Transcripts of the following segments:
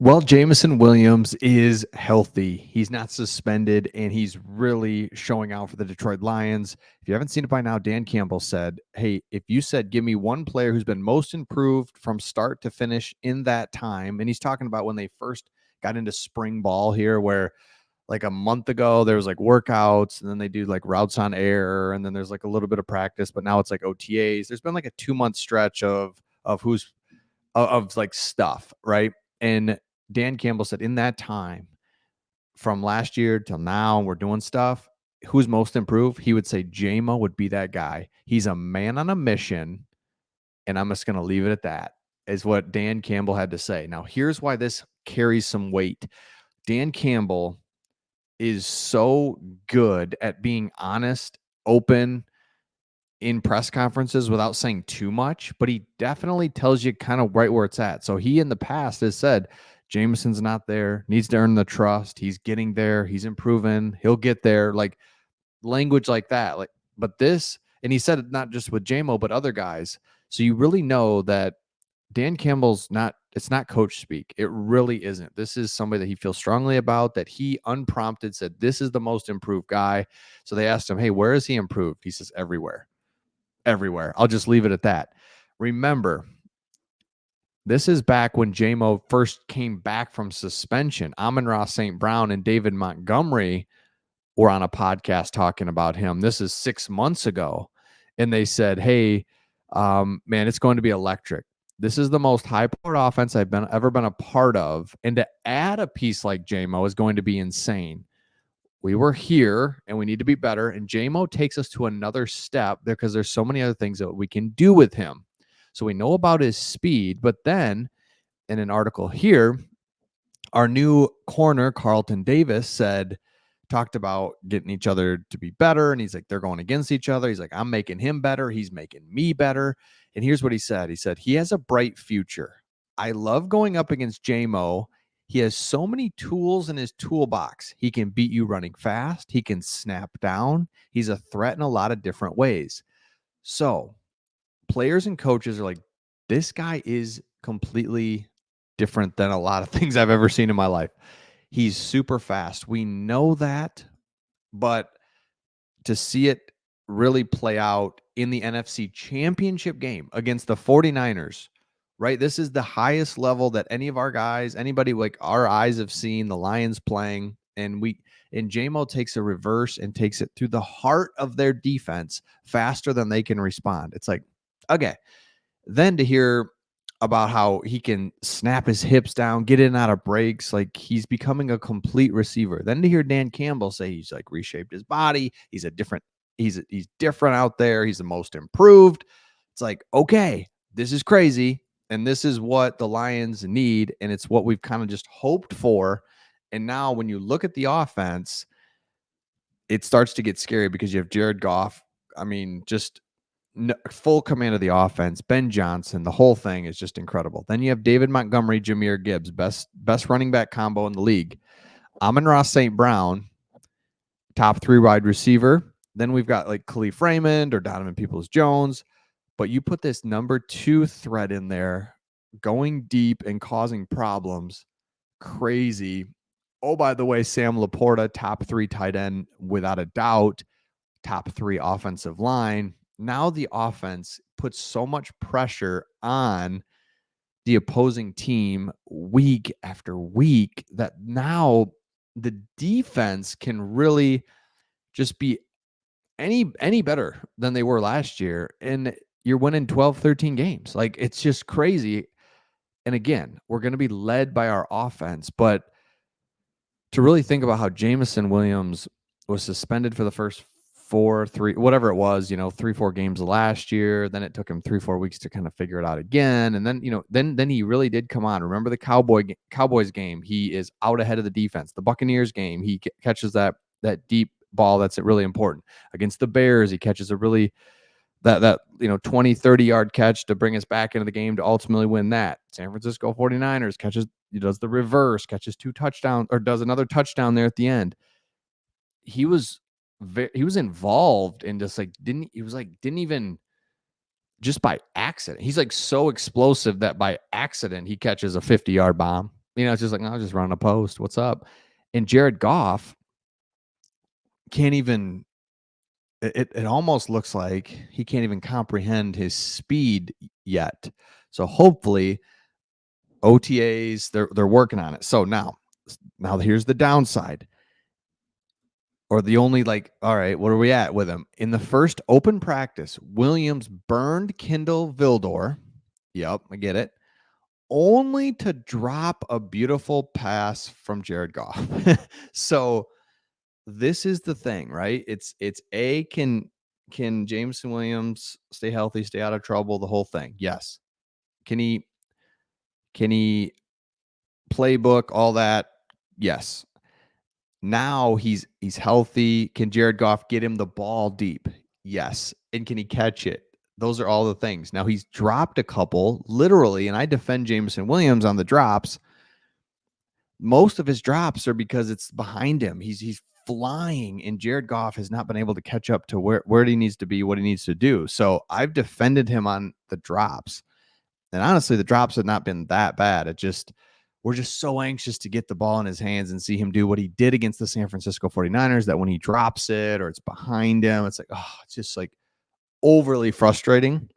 Well, Jameson Williams is healthy. He's not suspended, and he's really showing out for the Detroit Lions. If you haven't seen it by now, Dan Campbell said, hey, if you said, give me one player who's been most improved from start to finish in that time, and he's talking about when they first got into spring ball here, where like a month ago, there was like workouts, and then they do like routes on air, and then there's like a little bit of practice, but now it's like OTAs. There's been like a 2 month stretch of who's of like stuff, right? And Dan Campbell said in that time from last year till now, we're doing stuff. Who's most improved? He would say JMO would be that guy. He's a man on a mission, and I'm just going to leave it at that, is what Dan Campbell had to say. Now, here's why this carries some weight. Dan Campbell is so good at being honest, open, in press conferences without saying too much, but he definitely tells you kind of right where it's at. So he in the past has said, Jameson's not there, needs to earn the trust. He's getting there. He's improving. He'll get there. Like language like that. Like, but this, and he said it not just with JMO, but other guys. So you really know that Dan Campbell's not, it's not coach speak. It really isn't. This is somebody that he feels strongly about, that he unprompted said, this is the most improved guy. So they asked him, hey, where is he improved? He says, everywhere. Everywhere. I'll just leave it at that. Remember, this is back when JMO first came back from suspension. Amon-Ra St. Brown and David Montgomery were on a podcast talking about him. This is 6 months ago. And they said, hey, man, it's going to be electric. This is the most high-powered offense I've ever been a part of. And to add a piece like JMO is going to be insane. We were here and we need to be better. And JMO takes us to another step because there's so many other things that we can do with him. So we know about his speed, but then in an article here, our new corner, Carlton Davis, talked about getting each other to be better. And he's like, they're going against each other. He's like, I'm making him better. He's making me better. And here's what he said. He said, he has a bright future. I love going up against JMO. He has so many tools in his toolbox. He can beat you running fast. He can snap down. He's a threat in a lot of different ways. So players and coaches are like, this guy is completely different than a lot of things I've ever seen in my life. He's super fast. We know that, but to see it really play out in the NFC Championship game against the 49ers, right? This is the highest level that any of our guys, anybody like our eyes have seen the Lions playing. And JMO takes a reverse and takes it through the heart of their defense faster than they can respond. It's like, okay. Then to hear about how he can snap his hips down, get in and out of breaks, like he's becoming a complete receiver. Then to hear Dan Campbell say he's like reshaped his body, he's different out there, he's the most improved. It's like, okay, this is crazy, and this is what the Lions need, and it's what we've kind of just hoped for. And now when you look at the offense, it starts to get scary because you have Jared Goff. I mean, just full command of the offense. Ben Johnson, the whole thing is just incredible. Then you have David Montgomery, Jahmyr Gibbs, best running back combo in the league. Amon-Ra St. Brown, top 3 wide receiver. Then we've got like Khalif Raymond or Donovan Peoples-Jones. But you put this number 2 threat in there, going deep and causing problems. Crazy. Oh, by the way, Sam Laporta, top 3 tight end without a doubt. Top 3 offensive line. Now the offense puts so much pressure on the opposing team week after week that now the defense can really just be any better than they were last year. And you're winning 12, 13 games. Like, it's just crazy. And again, we're going to be led by our offense. But to really think about how Jameson Williams was suspended for the first 3, whatever it was, 3-4 games last year. Then it took him 3-4 weeks to kind of figure it out again. And then, then he really did come on. Remember the Cowboys game? He is out ahead of the defense. The Buccaneers game, he catches that deep ball that's really important. Against the Bears, he catches a really that 20, 30-yard catch to bring us back into the game to ultimately win that. San Francisco 49ers does the reverse, catches 2 touchdowns, or does another touchdown there at the end. He was involved in just like didn't even just by accident. He's like so explosive that by accident he catches a 50-yard bomb. It's just like, I'll just run a post. What's up? And Jared Goff can't even it almost looks like he can't even comprehend his speed yet. So hopefully OTAs, they're working on it. So now here's the downside. Or the only like, all right, what are we at with him? In the first open practice, Williams burned Kindle Vildor. Yep, I get it. Only to drop a beautiful pass from Jared Goff. So this is the thing, right? It's a can Jameson Williams stay healthy, stay out of trouble, the whole thing. Yes. Can he playbook all that? Yes. Now he's healthy. Can Jared Goff get him the ball deep? Yes. And can he catch it? Those are all the things. Now he's dropped a couple, literally, and I defend Jameson Williams on the drops. Most of his drops are because it's behind him. He's flying, and Jared Goff has not been able to catch up to where he needs to be, what he needs to do. So I've defended him on the drops. And honestly, the drops have not been that bad. We're just so anxious to get the ball in his hands and see him do what he did against the San Francisco 49ers, that when he drops it or it's behind him, it's like, oh, it's just like overly frustrating.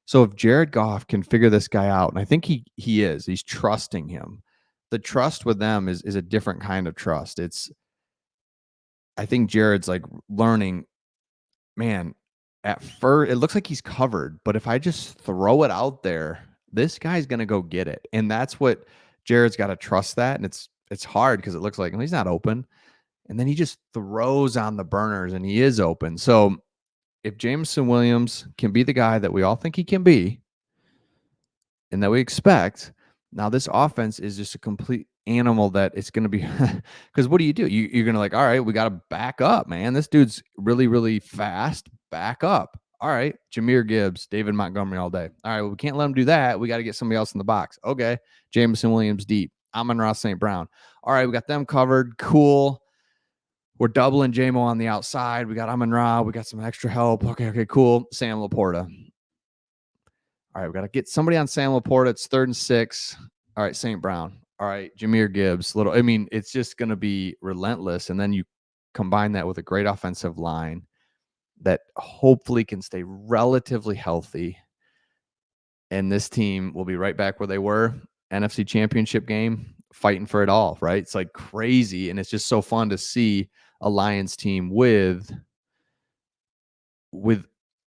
So if Jared Goff can figure this guy out, and I think he's trusting him. The trust with them is a different kind of trust. I think Jared's like learning, man, at first it looks like he's covered, but if I just throw it out there, this guy's gonna go get it. And that's what Jared's got to trust that. And it's hard because it looks like, well, he's not open. And then he just throws on the burners and he is open. So if Jameson Williams can be the guy that we all think he can be and that we expect, now this offense is just a complete animal that it's going to be. Because what do? You're going to like, all right, we got to back up, man. This dude's really, really fast. Back up. All right, Jahmyr Gibbs, David Montgomery all day. All right, well, we can't let him do that. We got to get somebody else in the box. Okay, Jameson Williams deep. Amon-Ra St. Brown. All right, we got them covered. Cool. We're doubling JMO on the outside. We got Amon-Ra. We got some extra help. Okay, cool. Sam Laporta. All right, we got to get somebody on Sam Laporta. It's 3rd and 6. All right, St. Brown. All right, Jahmyr Gibbs. It's just going to be relentless. And then you combine that with a great offensive line that hopefully can stay relatively healthy. And this team will be right back where they were. NFC Championship game, fighting for it all, right? It's like crazy. And it's just so fun to see a Lions team with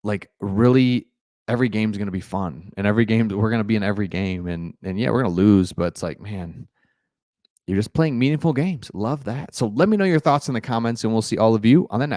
like really every game's going to be fun. And every game, we're going to be in every game. And yeah, we're going to lose, but it's like, man, you're just playing meaningful games. Love that. So let me know your thoughts in the comments, and we'll see all of you on the next.